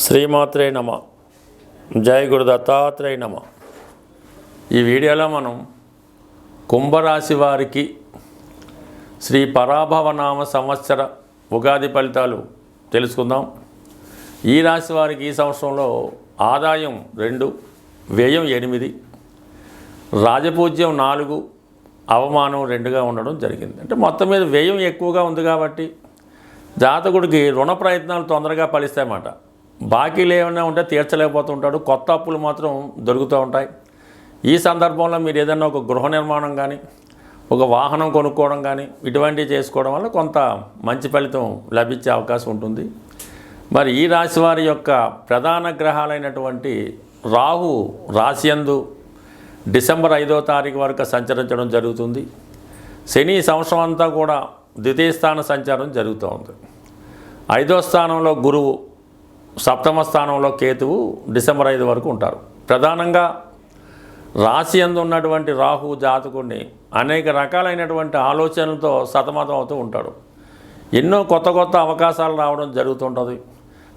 శ్రీమాత్రే నమ. జై గురు దత్తాత్రేయ నమ. ఈ వీడియోలో మనం కుంభరాశి వారికి శ్రీ పరాభవనామ సంవత్సర ఉగాది ఫలితాలు తెలుసుకుందాం. ఈ రాశి వారికి ఈ సంవత్సరంలో ఆదాయం 2, వ్యయం 8, రాజపూజ్యం 4, అవమానం 2గా ఉండడం జరిగింది. అంటే మొత్తం మీద వ్యయం ఎక్కువగా ఉంది కాబట్టి జాతకుడికి రుణ ప్రయత్నాలు తొందరగా ఫలిస్తాయన్నమాట. బాకీలు ఏమైనా ఉంటే తీర్చలేకపోతుంటాడు. కొత్త అప్పులు మాత్రం దొరుకుతూ ఉంటాయి. ఈ సందర్భంలో మీరు ఏదైనా ఒక గృహ నిర్మాణం కానీ ఒక వాహనం కొనుక్కోవడం కానీ ఇటువంటివి చేసుకోవడం వల్ల కొంత మంచి ఫలితం లభించే అవకాశం ఉంటుంది. మరి ఈ రాశి వారి యొక్క ప్రధాన గ్రహాలైనటువంటి రాహు రాశియందు డిసెంబర్ 5వ తారీఖు వరకు సంచరించడం జరుగుతుంది. శని సంవత్సరం అంతా కూడా ద్వితీయ స్థాన సంచారం జరుగుతూ ఉంది. 5వ స్థానంలో గురువు, 7వ స్థానంలో కేతువు డిసెంబర్ 5 వరకు ఉంటారు. ప్రధానంగా రాశి యందు ఉన్నటువంటి రాహు జాతకుడిని అనేక రకాలైనటువంటి ఆలోచనలతో సతమతం అవుతూ ఉంటాడు. ఎన్నో కొత్త అవకాశాలు రావడం జరుగుతుంటుంది.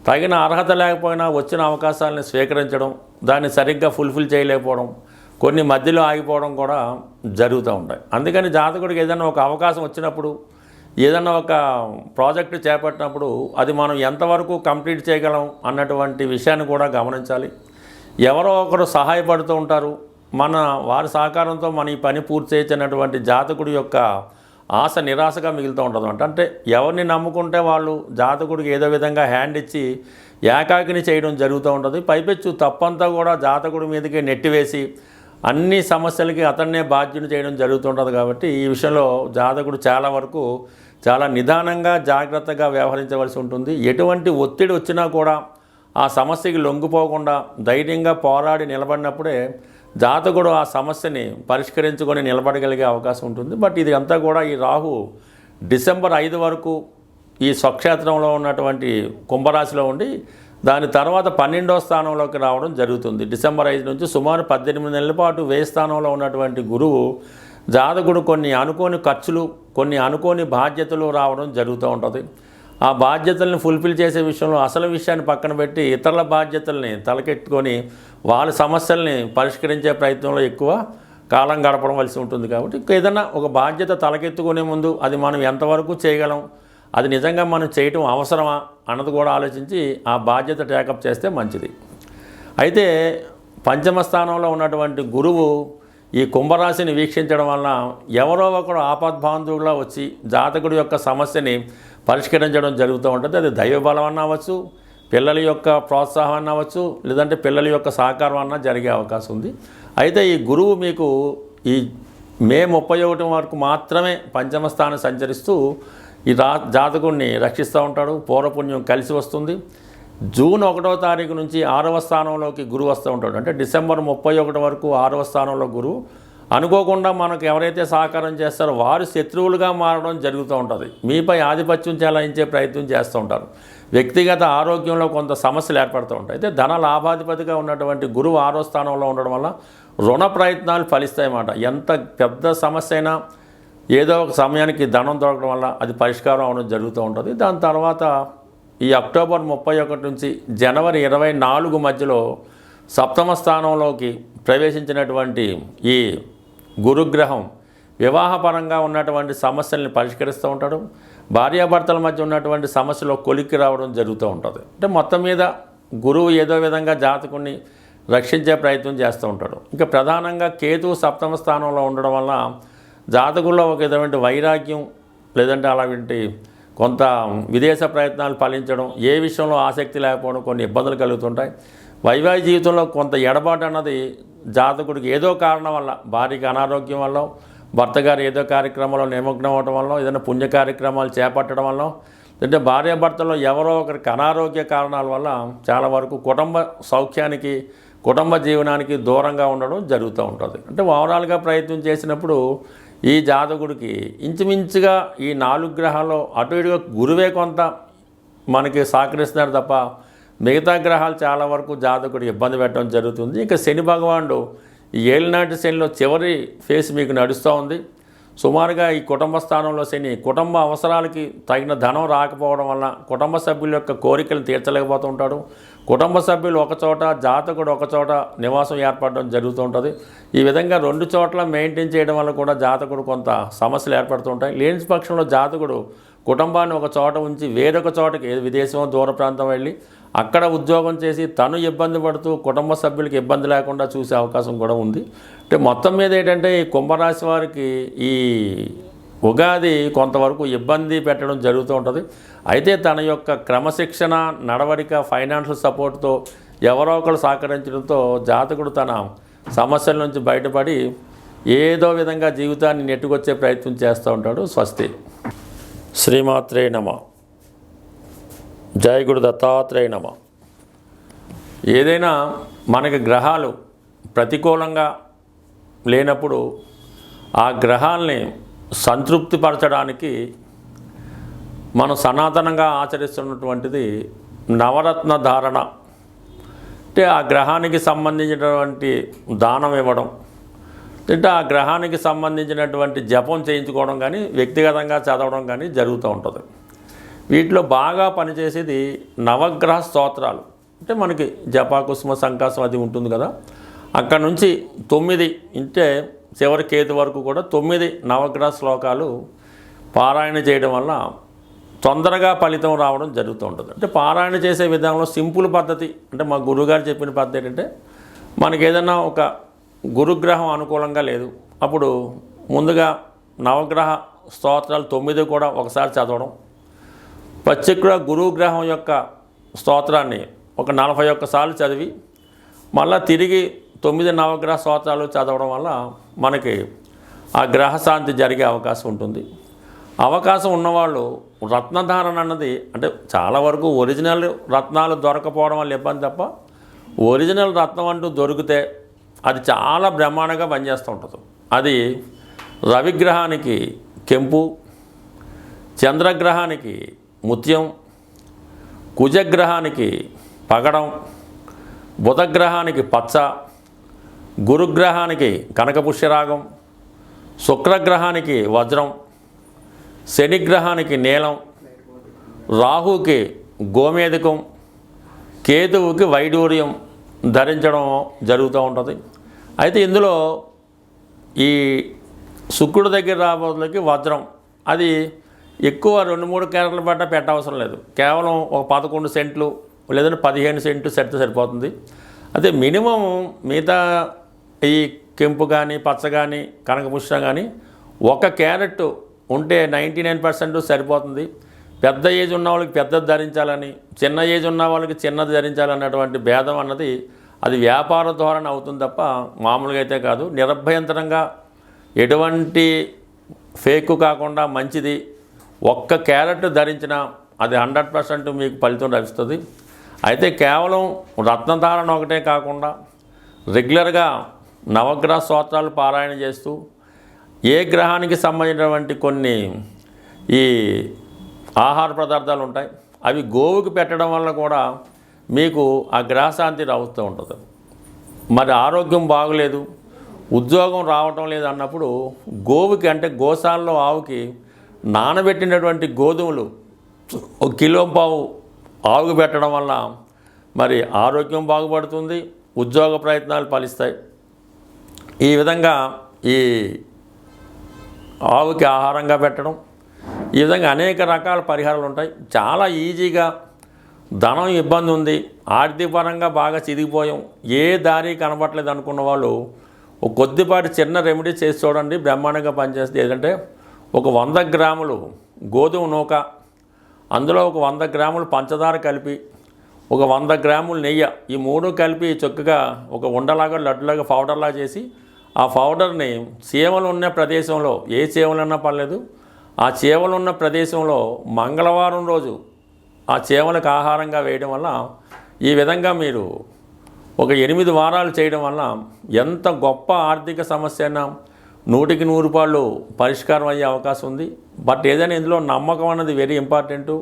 తగిన అర్హత లేకపోయినా వచ్చిన అవకాశాలను స్వీకరించడం, దాన్ని సరిగ్గా ఫుల్ఫిల్ చేయలేకపోవడం, కొన్ని మధ్యలో ఆగిపోవడం కూడా జరుగుతూ ఉంటాయి. అందుకని జాతకుడికి ఏదైనా ఒక అవకాశం వచ్చినప్పుడు, ఏదన్నా ఒక ప్రాజెక్టు చేపట్టినప్పుడు అది మనం ఎంతవరకు కంప్లీట్ చేయగలం అన్నటువంటి విషయాన్ని కూడా గమనించాలి. ఎవరో ఒకరు సహాయపడుతూ ఉంటారు. మన వారి సహకారంతో మన ఈ పని పూర్తి చేయొచ్చినటువంటి జాతకుడి యొక్క ఆశ నిరాశగా మిగులుతూ ఉంటుంది. అంటే ఎవరిని నమ్ముకుంటే వాళ్ళు జాతకుడికి ఏదో విధంగా హ్యాండ్ ఇచ్చి ఏకాకిని చేయడం జరుగుతూ ఉంటుంది. పైపెచ్చు తప్పంతా కూడా జాతకుడి మీదకి నెట్టివేసి అన్ని సమస్యలకి అతన్నే బాధ్యుని చేయడం జరుగుతుంటుంది. కాబట్టి ఈ విషయంలో జాతకుడు చాలా వరకు చాలా నిదానంగా జాగ్రత్తగా వ్యవహరించవలసి ఉంటుంది. ఎటువంటి ఒత్తిడి వచ్చినా కూడా ఆ సమస్యకి లొంగిపోకుండా ధైర్యంగా పోరాడి నిలబడినప్పుడే జాతకుడు ఆ సమస్యని పరిష్కరించుకొని నిలబడగలిగే అవకాశం ఉంటుంది. బట్ ఇది అంతా కూడా ఈ రాహు డిసెంబర్ 5 వరకు ఈ స్వక్షేత్రంలో ఉన్నటువంటి కుంభరాశిలో ఉండి దాని తర్వాత 12వ స్థానంలోకి రావడం జరుగుతుంది. డిసెంబర్ 5 నుంచి సుమారు 18 నెలల పాటు వ్యయ స్థానంలో ఉన్నటువంటి గురువు జాతకుడు కొన్ని అనుకోని ఖర్చులు, కొన్ని అనుకోని బాధ్యతలు రావడం జరుగుతూ ఉంటుంది. ఆ బాధ్యతల్ని ఫుల్ఫిల్ చేసే విషయంలో అసలు విషయాన్ని పక్కన పెట్టి ఇతరుల బాధ్యతల్ని తలకెట్టుకొని వాళ్ళ సమస్యల్ని పరిష్కరించే ప్రయత్నంలో ఎక్కువ కాలం గడపడం వలసి ఉంటుంది. కాబట్టి ఏదైనా ఒక బాధ్యత తలకెత్తుకునే ముందు అది మనం ఎంతవరకు చేయగలం, అది నిజంగా మనం చేయటం అవసరమా అన్నది కూడా ఆలోచించి ఆ బాధ్యత టేకప్ చేస్తే మంచిది. అయితే పంచమ స్థానంలో ఉన్నటువంటి గురువు ఈ కుంభరాశిని వీక్షించడం వలన ఎవరో ఒకరు ఆపద్బాంధవులా వచ్చి జాతకుడి యొక్క సమస్యని పరిష్కరించడం జరుగుతూ ఉంటుంది. అది దైవబలం అన్న అవ్వచ్చు, పిల్లల యొక్క ప్రోత్సాహం అన్న అవ్వచ్చు, లేదంటే పిల్లల యొక్క సహకారం అన్న జరిగే అవకాశం ఉంది. అయితే ఈ గురువు మీకు ఈ మే 31 వరకు మాత్రమే పంచమ స్థానం సంచరిస్తూ ఈ జాతకుడిని రక్షిస్తూ ఉంటాడు. పూర్వపుణ్యం కలిసి వస్తుంది. జూన్ 1వ తారీఖు నుంచి 6వ స్థానంలోకి గురువు వస్తూ ఉంటాడు. అంటే డిసెంబర్ 31 వరకు 6వ స్థానంలో గురువు అనుకోకుండా మనకు ఎవరైతే సహకారం చేస్తారో వారు శత్రువులుగా మారడం జరుగుతూ ఉంటుంది. మీపై ఆధిపత్యం చెలాయించే ప్రయత్నం చేస్తూ ఉంటారు. వ్యక్తిగత ఆరోగ్యంలో కొంత సమస్యలు ఏర్పడుతూ ఉంటాయి. అయితే ధన లాభాధిపతిగా ఉన్నటువంటి గురువు 6వ స్థానంలో ఉండడం వల్ల రుణ ప్రయత్నాలు ఫలిస్తాయన్నమాట. ఎంత పెద్ద సమస్య అయినా ఏదో ఒక సమయానికి ధనం దొరకడం వల్ల అది పరిష్కారం అవడం జరుగుతూ ఉంటుంది. దాని తర్వాత ఈ అక్టోబర్ 31 నుంచి జనవరి 24 మధ్యలో 7వ స్థానంలోకి ప్రవేశించినటువంటి ఈ గురుగ్రహం వివాహపరంగా ఉన్నటువంటి సమస్యల్ని పరిష్కరిస్తూ ఉంటాడు. భార్యాభర్తల మధ్య ఉన్నటువంటి సమస్యలో కొలిక్కి రావడం జరుగుతూ ఉంటుంది. అంటే మొత్తం మీద గురువు ఏదో విధంగా జాతకుడిని రక్షించే ప్రయత్నం చేస్తూ ఉంటాడు. ఇంకా ప్రధానంగా కేతువు 7వ స్థానంలో ఉండడం వల్ల జాతకుల్లో ఒక విధమైన వైరాగ్యం, లేదంటే అలాంటి కొంత విదేశ ప్రయత్నాలు ఫలించడం, ఏ విషయంలో ఆసక్తి లేకపోవడం, కొన్ని ఇబ్బందులు కలుగుతుంటాయి. వైవాహిక జీవితంలో కొంత ఎడబాటు అన్నది జాతకుడికి ఏదో కారణం వల్ల, భార్యకి అనారోగ్యం వల్ల, భర్త గారు ఏదో కార్యక్రమంలో నిమగ్నం అవ్వడం వల్ల, ఏదైనా పుణ్య కార్యక్రమాలు చేపట్టడం వల్ల, అంటే భార్యాభర్తల్లో ఎవరో ఒకరికి అనారోగ్య కారణాల వల్ల చాలా వరకు కుటుంబ సౌఖ్యానికి, కుటుంబ జీవనానికి దూరంగా ఉండడం జరుగుతూ ఉంటుంది. అంటే ఓవరాల్గా ప్రయత్నం చేసినప్పుడు ఈ జాతకుడికి ఇంచుమించుగా ఈ 4 గ్రహాల్లో అటు ఇటుగా గురువే కొంత మనకి సహకరిస్తున్నారు తప్ప మిగతా గ్రహాలు చాలా వరకు జాతకుడికి ఇబ్బంది పెట్టడం జరుగుతుంది. ఇంకా శని భగవానుడు ఈ ఏలినాటి శనిలో చివరి ఫేస్ మీకు నడుస్తూ ఉంది. సుమారుగా ఈ కుటుంబ స్థానంలో శని కుటుంబ అవసరాలకి తగిన ధనం రాకపోవడం వల్ల కుటుంబ సభ్యుల యొక్క కోరికలు తీర్చలేకపోతూ ఉంటాడు. కుటుంబ సభ్యులు ఒకచోట, జాతకుడు ఒకచోట నివాసం ఏర్పడడం జరుగుతూ ఉంటుంది. ఈ విధంగా 2 చోట్ల మెయింటైన్ చేయడం వల్ల కూడా జాతకుడు కొంత సమస్యలు ఏర్పడుతుంటాయి. లేని పక్షంలో జాతకుడు కుటుంబాన్ని ఒక చోట ఉంచి వేరొక చోటకి విదేశం, దూర ప్రాంతం వెళ్ళి అక్కడ ఉద్యోగం చేసి తను ఇబ్బంది పడుతూ కుటుంబ సభ్యులకి ఇబ్బంది లేకుండా చూసే అవకాశం కూడా ఉంది. అంటే మొత్తం మీద ఏంటంటే ఈ కుంభరాశి వారికి ఈ ఉగాది కొంతవరకు ఇబ్బంది పెట్టడం జరుగుతూ ఉంటుంది. అయితే తన యొక్క క్రమశిక్షణ, నడవడిక, ఫైనాన్షియల్ సపోర్ట్తో ఎవరో ఒకరు సహకరించడంతో జాతకుడు తన సమస్యల నుంచి బయటపడి ఏదో విధంగా జీవితాన్ని నెట్టుకొచ్చే ప్రయత్నం చేస్తూ ఉంటాడు. స్వస్తి. శ్రీమాత్రే నమః. జై గురు దత్తాత్రేయ నమః. ఏదైనా మనకి గ్రహాలు ప్రతికూలంగా లేనప్పుడు ఆ గ్రహాల్ని సంతృప్తిపరచడానికి మనం సనాతనంగా ఆచరిస్తున్నటువంటిది నవరత్న ధారణ. అంటే ఆ గ్రహానికి సంబంధించినటువంటి దానం ఇవ్వడం, అంటే ఆ గ్రహానికి సంబంధించినటువంటి జపం చేయించుకోవడం కానీ, వ్యక్తిగతంగా చదవడం కానీ జరుగుతూ ఉంటుంది. వీటిలో బాగా పనిచేసేది నవగ్రహ స్తోత్రాలు. అంటే మనకి జపా, కుసుమ, సంకాసం అది ఉంటుంది కదా, అక్కడ నుంచి 9 అంటే చివరి కేతు వరకు కూడా 9 నవగ్రహ శ్లోకాలు పారాయణ చేయడం వల్ల తొందరగా ఫలితం రావడం జరుగుతూ ఉంటుంది. అంటే పారాయణ చేసే విధానంలో సింపుల్ పద్ధతి, అంటే మా గురువుగారు చెప్పిన పద్ధతి ఏంటంటే, మనకి ఏదైనా ఒక గురుగ్రహం అనుకూలంగా లేదు, అప్పుడు ముందుగా నవగ్రహ స్తోత్రాలు 9 కూడా ఒకసారి చదవడం, పర్టిక్యులర్ గురుగ్రహం యొక్క స్తోత్రాన్ని ఒక 41 సార్లు చదివి మళ్ళీ తిరిగి 9 నవగ్రహ స్తోత్రాలు చదవడం వల్ల మనకి ఆ గ్రహశాంతి జరిగే అవకాశం ఉంటుంది. అవకాశం ఉన్నవాళ్ళు రత్నధారణ అన్నది, అంటే చాలా వరకు ఒరిజినల్ రత్నాలు దొరకపోవడం వల్ల ఇబ్బంది తప్ప, ఒరిజినల్ రత్నం అంటూ దొరికితే అది చాలా బ్రహ్మాండంగా పనిచేస్తూ ఉంటుంది. అది రవిగ్రహానికి కెంపు, చంద్రగ్రహానికి ముత్యం, కుజగ్రహానికి పగడం, బుధగ్రహానికి పచ్చ, గురుగ్రహానికి కనకపుష్యరాగం, శుక్రగ్రహానికి వజ్రం, శనిగ్రహానికి నీలం, రాహుకి గోమేధికం, కేతువుకి వైడూర్యం ధరించడం జరుగుతూ ఉంటుంది. అయితే ఇందులో ఈ శుక్రుడి దగ్గర రాబోతులకి వజ్రం, అది ఎక్కువ 2-3 క్యారెట్ల పట్ల పెట్టవసరం లేదు, కేవలం ఒక 11 సెంట్లు లేదంటే 15 సెంట్లు సెట్ సరిపోతుంది. అయితే మినిమం మిగతా ఈ కెంపు కానీ, పచ్చ కానీ, కనకపుష్పం కానీ 1 క్యారెట్ ఉంటే 99% సరిపోతుంది. పెద్ద ఏజ్ ఉన్న వాళ్ళకి పెద్దది ధరించాలని, చిన్న ఏజ్ ఉన్న వాళ్ళకి చిన్నది ధరించాలన్నటువంటి భేదం అన్నది అది వ్యాపార ధోరణి అవుతుంది తప్ప మామూలుగా అయితే కాదు. నిరభ్యంతరంగా ఎటువంటి ఫేకు కాకుండా మంచిది 1 క్యారెట్ ధరించినా అది 100% మీకు ఫలితం లభిస్తుంది. అయితే కేవలం రత్నధారణ ఒకటే కాకుండా రెగ్యులర్గా నవగ్రహ స్తోత్రాలు పారాయణ చేస్తూ ఏ గ్రహానికి సంబంధించినటువంటి కొన్ని ఈ ఆహార పదార్థాలు ఉంటాయి, అవి గోవుకి పెట్టడం వల్ల కూడా మీకు ఆ గ్రహశాంతి రావుతూ ఉంటుంది. మరి ఆరోగ్యం బాగలేదు, ఉద్యోగం రావటం లేదు అన్నప్పుడు గోవుకి, అంటే గోశాలలో ఆవుకి నానబెట్టినటువంటి గోధుమలు 1.5 కిలో ఆవుకు పెట్టడం వల్ల మరి ఆరోగ్యం బాగుపడుతుంది, ఉద్యోగ ప్రయత్నాలు ఫలిస్తాయి. ఈ విధంగా ఈ ఆవుకి ఆహారంగా పెట్టడం, ఈ విధంగా అనేక రకాల పరిహారాలు ఉంటాయి. చాలా ఈజీగా ధనం ఇబ్బంది ఉంది, ఆర్థికపరంగా బాగా చిదిగిపోయాం, ఏ దారి కనబట్టలేదు అనుకున్న వాళ్ళు ఒక కొద్దిపాటి చిన్న రెమెడీ చేసి చూడండి, బ్రహ్మాండంగా పనిచేస్తుంది. ఏంటంటే ఒక 100 గ్రాములు గోధుమ నూక, అందులో ఒక 100 గ్రాములు పంచదార కలిపి, ఒక 100 గ్రాములు నెయ్యి, ఈ 3 కలిపి చక్కగా ఒక ఉండలాగా లడ్డులాగా పౌడర్లాగా చేసి ఆ పౌడర్ని చీమలు ఉన్న ప్రదేశంలో, ఏ చీమలన్నా పర్లేదు, ఆ చీమలు ఉన్న ప్రదేశంలో మంగళవారం రోజు ఆ చీమలకు ఆహారంగా వేయడం వల్ల, ఈ విధంగా మీరు ఒక 8 వారాలు చేయడం వల్ల ఎంత గొప్ప ఆర్థిక సమస్య అయినా 100కి 100 రూపాయలు పరిష్కారం అయ్యే అవకాశం ఉంది. బట్ ఏదైనా ఇందులో నమ్మకం అన్నది వెరీ ఇంపార్టెంటు.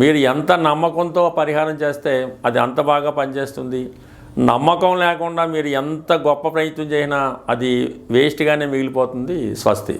మీరు ఎంత నమ్మకంతో పరిహారం చేస్తే అది అంత బాగా పనిచేస్తుంది. నమ్మకం లేకుండా మీరు ఎంత గొప్ప ప్రయత్నం చేసినా అది వేస్ట్గానే మిగిలిపోతుంది. స్వస్తి.